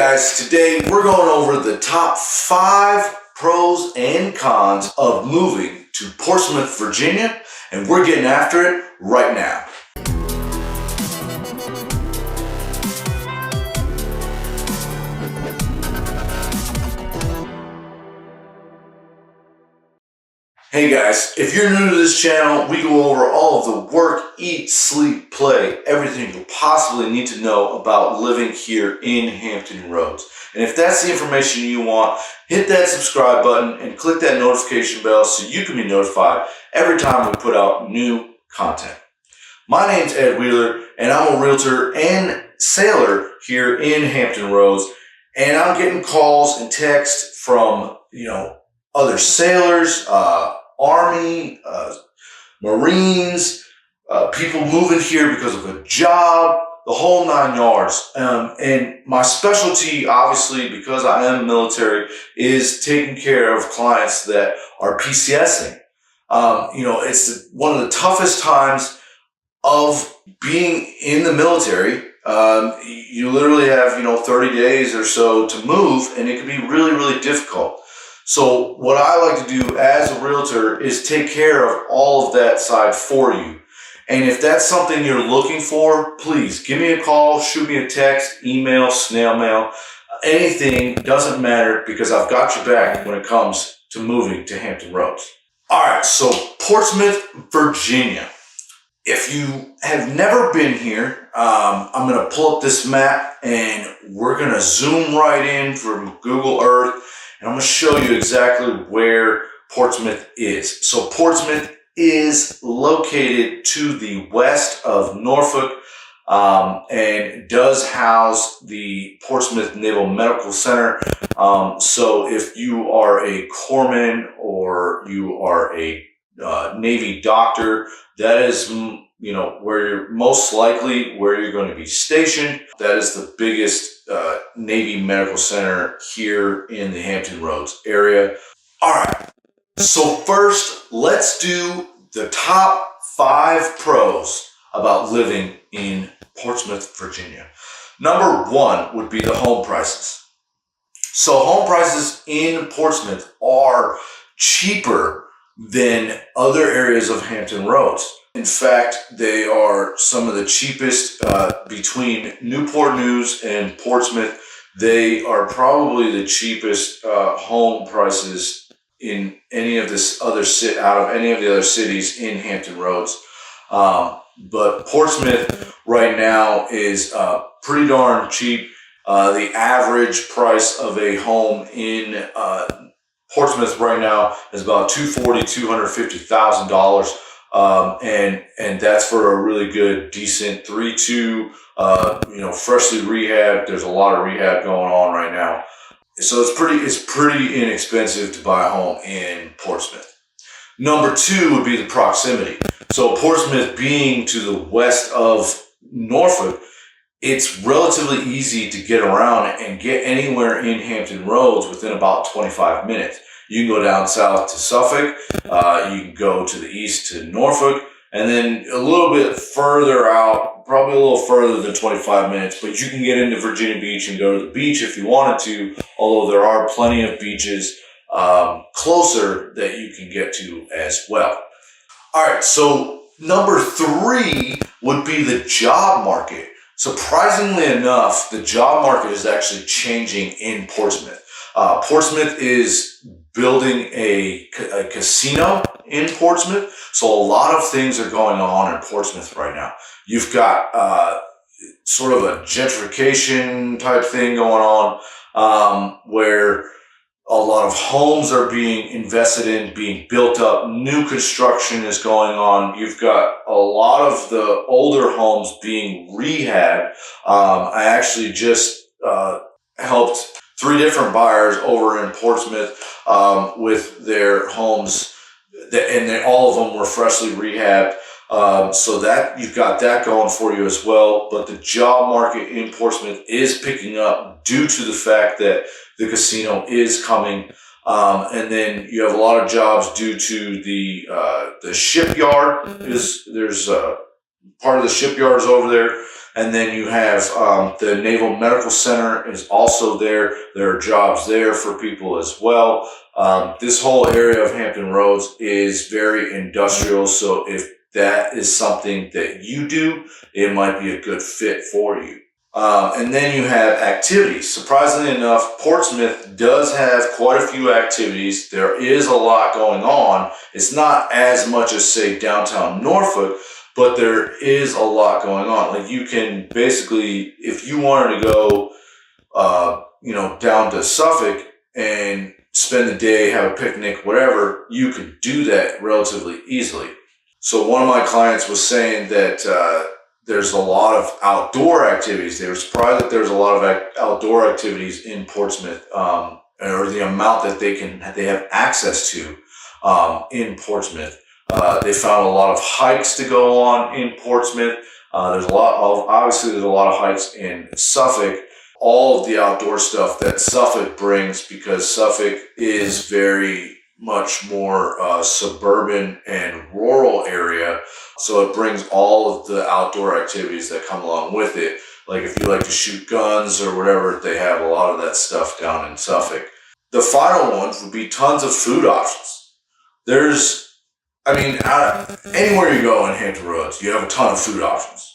guys, today we're going over the top 5 pros and cons of moving to Portsmouth, Virginia, and we're getting after it right now. Hey guys, if you're new to this channel, we go over all of the work, eat, sleep, play, everything you'll possibly need to know about living here in Hampton Roads. And if that's the information you want, hit that subscribe button and click that notification bell so you can be notified every time we put out new content. My name's Ed Wheeler, and I'm a realtor and sailor here in Hampton Roads. And I'm getting calls and texts from, other sailors, Army, Marines, people moving here because of a job, the whole 9 yards. And my specialty, obviously, because I am military, is taking care of clients that are PCSing. It's one of the toughest times of being in the military. You literally have, 30 days or so to move, and it can be really, really difficult. So what I like to do as a realtor is take care of all of that side for you. And if that's something you're looking for, please give me a call, shoot me a text, email, snail mail, anything, doesn't matter, because I've got your back when it comes to moving to Hampton Roads. All right, so Portsmouth, Virginia. If you have never been here, I'm going to pull up this map and we're going to zoom right in from Google Earth. And I'm going to show you exactly where Portsmouth is. So Portsmouth is located to the west of Norfolk and does house the Portsmouth Naval Medical Center. So if you are a corpsman or you are a Navy doctor, that is where you're most likely where you're going to be stationed. That is the biggest Navy Medical Center here in the Hampton Roads area. All right, so first let's do the top 5 pros about living in Portsmouth, Virginia. Number 1 would be the home prices. So home prices in Portsmouth are cheaper than other areas of Hampton Roads. In fact, they are some of the cheapest between Newport News and Portsmouth. They are probably the cheapest home prices in any of this other out of any of the other cities in Hampton Roads. But Portsmouth right now is pretty darn cheap. The average price of a home in Portsmouth right now is about $250,000. And that's for a really good, decent 3-2, freshly rehabbed. There's a lot of rehab going on right now. So it's pretty inexpensive to buy a home in Portsmouth. Number 2 would be the proximity. So Portsmouth being to the west of Norfolk, it's relatively easy to get around and get anywhere in Hampton Roads within about 25 minutes. You can go down south to Suffolk, you can go to the east to Norfolk, and then a little bit further out, probably a little further than 25 minutes, but you can get into Virginia Beach and go to the beach if you wanted to, although there are plenty of beaches closer that you can get to as well. All right, so number 3 would be the job market. Surprisingly enough, the job market is actually changing in Portsmouth. Portsmouth is building a casino in Portsmouth. So a lot of things are going on in Portsmouth right now. You've got sort of a gentrification type thing going on where a lot of homes are being invested in, being built up. New construction is going on. You've got a lot of the older homes being rehabbed. I actually just helped 3 different buyers over in Portsmouth with their homes, and all of them were freshly rehabbed. So that you've got that going for you as well. But the job market in Portsmouth is picking up due to the fact that the casino is coming. And then you have a lot of jobs due to the shipyard. There's part of the shipyard is over there. And then you have the Naval Medical Center is also there. There are jobs there for people as well. This whole area of Hampton Roads is very industrial. So if that is something that you do, it might be a good fit for you. And then you have activities. Surprisingly enough, Portsmouth does have quite a few activities. There is a lot going on. It's not as much as, say, downtown Norfolk, but there is a lot going on. Like, you can basically, if you wanted to go, down to Suffolk and spend the day, have a picnic, whatever, you could do that relatively easily. So one of my clients was saying that there's a lot of outdoor activities. They were surprised that there's a lot of outdoor activities in Portsmouth, or the amount that they have access to in Portsmouth. They found a lot of hikes to go on in Portsmouth. There's a lot of hikes in Suffolk. All of the outdoor stuff that Suffolk brings, because Suffolk is very much more suburban and rural area. So it brings all of the outdoor activities that come along with it. Like if you like to shoot guns or whatever, they have a lot of that stuff down in Suffolk. The final ones would be tons of food options. Anywhere you go in Hampton Roads, you have a ton of food options.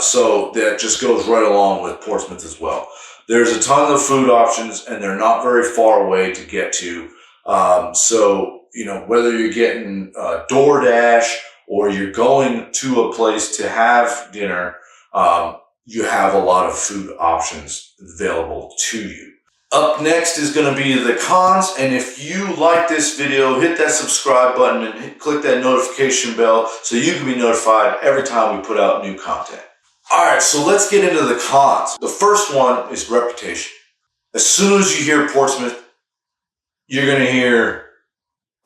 So that just goes right along with Portsmouth as well. There's a ton of food options, and they're not very far away to get to. Whether you're getting DoorDash or you're going to a place to have dinner, you have a lot of food options available to you. Up next is going to be the cons, and if you like this video, hit that subscribe button and click that notification bell so you can be notified every time we put out new content. Alright, so let's get into the cons. The first one is reputation. As soon as you hear Portsmouth, you're going to hear,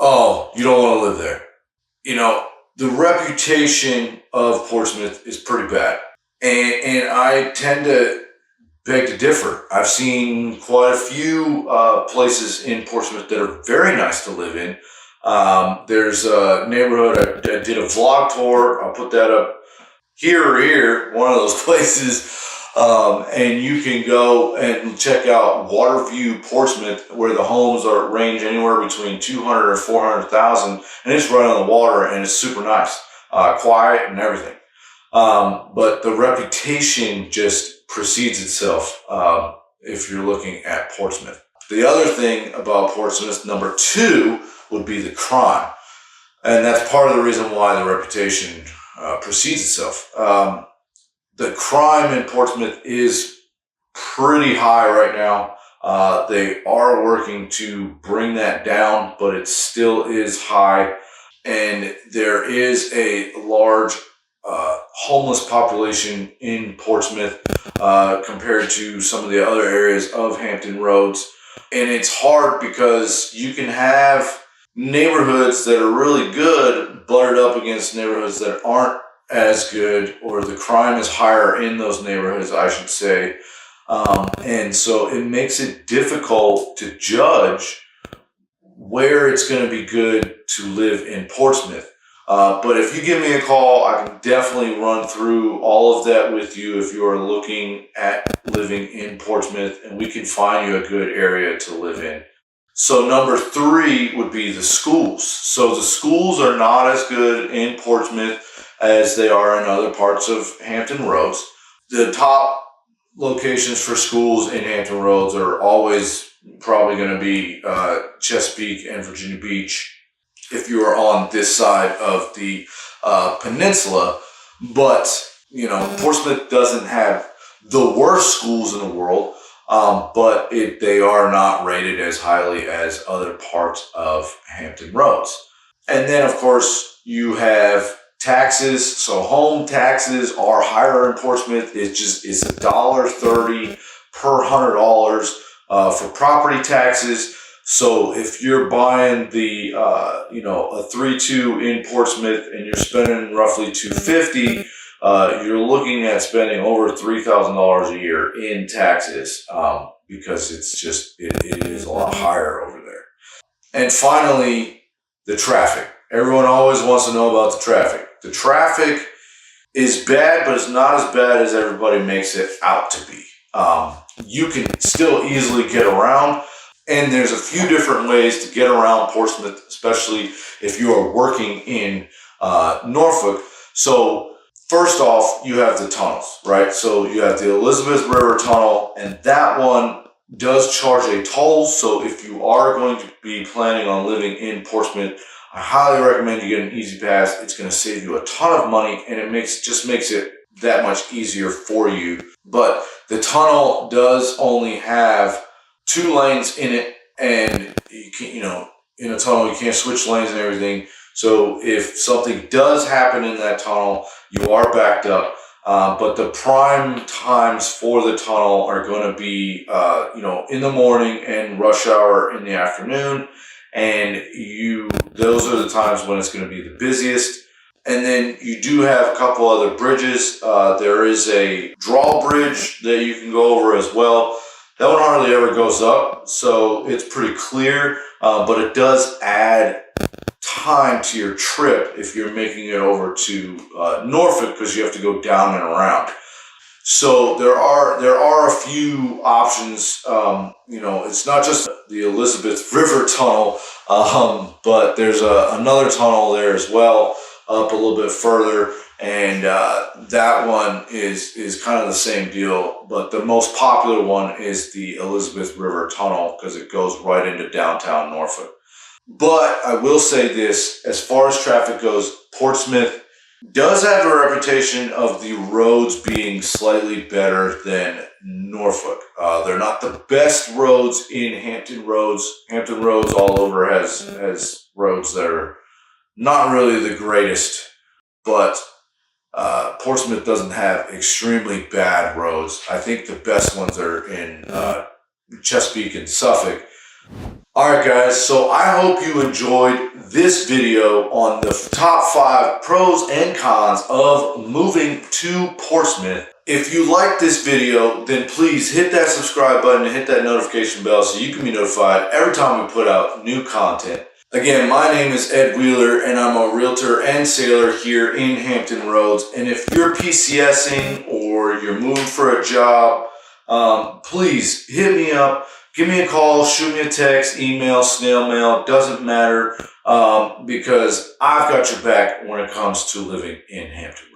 oh, you don't want to live there. The reputation of Portsmouth is pretty bad. And I tend to beg to differ. I've seen quite a few places in Portsmouth that are very nice to live in. There's a neighborhood, I did a vlog tour. I'll put that up here or here, one of those places. And you can go and check out Waterview, Portsmouth, where the homes range anywhere between 200 or 400,000, and it's right on the water, and it's super nice, quiet and everything. But the reputation just precedes itself if you're looking at Portsmouth. The other thing about Portsmouth, number 2, would be the crime, and that's part of the reason why the reputation precedes itself. The crime in Portsmouth is pretty high right now. They are working to bring that down, but it still is high. And there is a large homeless population in Portsmouth compared to some of the other areas of Hampton Roads. And it's hard because you can have neighborhoods that are really good buttered up against neighborhoods that aren't as good, or the crime is higher in those neighborhoods, I should say. And so it makes it difficult to judge where it's going to be good to live in Portsmouth. But if you give me a call, I can definitely run through all of that with you if you are looking at living in Portsmouth, and we can find you a good area to live in. So number 3 would be the schools. So the schools are not as good in Portsmouth as they are in other parts of Hampton Roads. The top locations for schools in Hampton Roads are always probably going to be Chesapeake and Virginia Beach if you are on this side of the peninsula. But, Portsmouth doesn't have the worst schools in the world, but they are not rated as highly as other parts of Hampton Roads. And then, of course, you have taxes. So home taxes are higher in Portsmouth. It's $1.30 per $100 for property taxes. So if you're buying the a 3.2 in Portsmouth and you're spending roughly $250, you're looking at spending over $3,000 a year in taxes because it is a lot higher over there. And finally, the traffic. Everyone always wants to know about the traffic. The traffic is bad, but it's not as bad as everybody makes it out to be. You can still easily get around, and there's a few different ways to get around Portsmouth, especially if you are working in Norfolk. So first off, you have the tunnels, right? So you have the Elizabeth River Tunnel, and that one does charge a toll. So if you are going to be planning on living in Portsmouth, I highly recommend you get an Easy Pass. It's going to save you a ton of money, and it just makes it that much easier for you. But the tunnel does only have 2 lanes in it, and you can, in a tunnel you can't switch lanes and everything. So if something does happen in that tunnel, you are backed up. But the prime times for the tunnel are going to be, in the morning and rush hour in the afternoon. And those are the times when it's going to be the busiest. And then you do have a couple other bridges. There is a drawbridge that you can go over as well. That one hardly ever goes up, so it's pretty clear. But it does add time to your trip if you're making it over to Norfolk, because you have to go down and around. So there are a few options. It's not just the Elizabeth River Tunnel, but there's another tunnel there as well, up a little bit further, and that one is kind of the same deal. But the most popular one is the Elizabeth River Tunnel because it goes right into downtown Norfolk. But I will say this, as far as traffic goes, Portsmouth does have a reputation of the roads being slightly better than Norfolk. They're not the best roads in Hampton Roads. Hampton Roads all over has roads that are not really the greatest, but Portsmouth doesn't have extremely bad roads. I think the best ones are in Chesapeake and Suffolk. Alright guys, so I hope you enjoyed this video on the top 5 pros and cons of moving to Portsmouth. If you like this video, then please hit that subscribe button and hit that notification bell so you can be notified every time we put out new content. Again, my name is Ed Wheeler, and I'm a realtor and sailor here in Hampton Roads. And if you're PCSing or you're moving for a job, please hit me up. Give me a call, shoot me a text, email, snail mail, doesn't matter, because I've got your back when it comes to living in Hampton Roads.